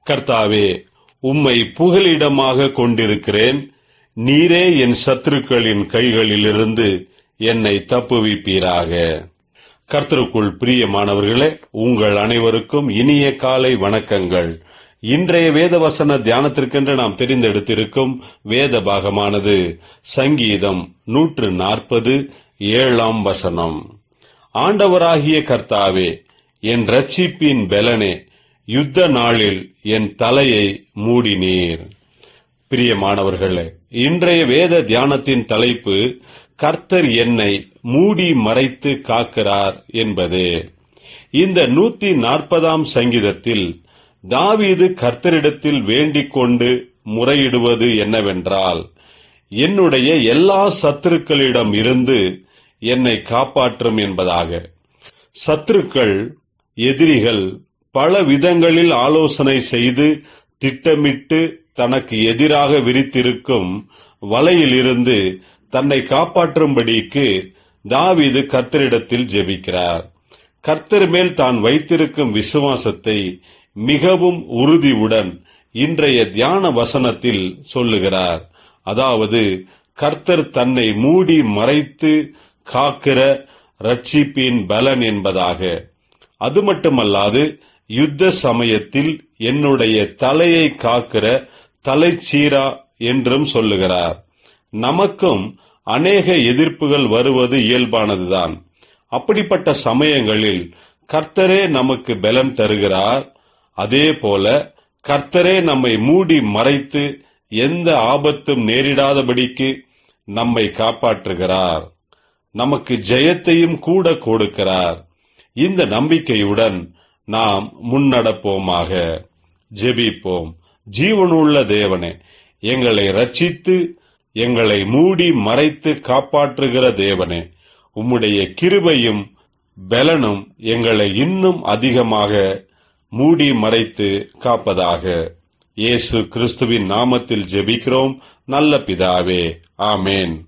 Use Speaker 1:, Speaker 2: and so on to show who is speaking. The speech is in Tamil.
Speaker 1: கர்த்தாவே, உம்மை புகலிடமாக கொண்டிருக்கிறேன். நீரே என் சத்துருக்களின் கைகளிலிருந்து என்னை தப்புவிப்பீராக. கர்த்தருக்குள் பிரியமானவர்களே, உங்கள் அனைவருக்கும் இனிய காலை வணக்கங்கள். இன்றைய வேதவசன தியானத்திற்கென்று நாம் தெரிந்தெடுத்திருக்கும் வேத பாகமானது சங்கீதம் 140:7. ஆண்டவராகிய கர்த்தாவே, என் இரட்சிப்பின் பெலனே, யுத்த நாளில் என் தலையை மூடினீர். பிரியமானவர்களே, இன்றைய வேத தியானத்தின் தலைப்பு கர்த்தர் என்னை மூடி மறைத்து காக்கிறார் என்பதே. இந்த 140ஆம் சங்கீதத்தில் தாவீது கர்த்தரிடத்தில் வேண்டிக் கொண்டு முறையிடுவது என்னவென்றால், என்னுடைய எல்லா சத்துருக்களிடம் இருந்து என்னை காப்பாற்றும் என்பதாக. சத்துருக்கள், எதிரிகள் பல விதங்களில் ஆலோசனை செய்து திட்டமிட்டு தனக்கு எதிராக விரித்திருக்கும் வலையிலிருந்து தன்னை காப்பாற்றும்படிக்கு தாவீது கர்த்தரிடத்தில் ஜெபிக்கிறார். கர்த்தர் மேல் தான் வைத்திருக்கும் விசுவாசத்தை மிகவும் உறுதியுடன் இன்றைய தியான வசனத்தில் சொல்லுகிறார். அதாவது, கர்த்தர் தன்னை மூடி மறைத்து காக்கிற இரட்சிப்பின் பலன் என்பதாக. அது மட்டுமல்லாது, யுத்த சமயத்தில் என்னுடைய தலையை காக்கிற தலைச்சீரா என்றும் சொல்லுகிறார். நமக்கும் அநேக எதிர்ப்புகள் வருவது இயல்பானதுதான். அப்படிப்பட்ட சமயங்களில் கர்த்தரே நமக்கு பலன் தருகிறார். அதே போல கர்த்தரே நம்மை மூடி மறைத்து எந்த ஆபத்தும் நேரிடாதபடிக்கு நம்மை காப்பாற்றுகிறார். நமக்கு ஜெயத்தையும் கூட கொடுக்கிறார். இந்த நம்பிக்கையுடன் நாம் முன்னடப்போமாக. ஜெபிப்போம். ஜீவனுள்ள தேவனே, எங்களை இரட்சித்து எங்களை மூடி மறைத்து காப்பாற்றுகிற தேவனே, உம்முடைய கிருபையும் பலனும் எங்களை இன்னும் அதிகமாக மூடி மறைத்து காப்பதாக. இயேசு கிறிஸ்துவின் நாமத்தில் ஜெபிக்கிறோம் நல்ல பிதாவே. ஆமேன்.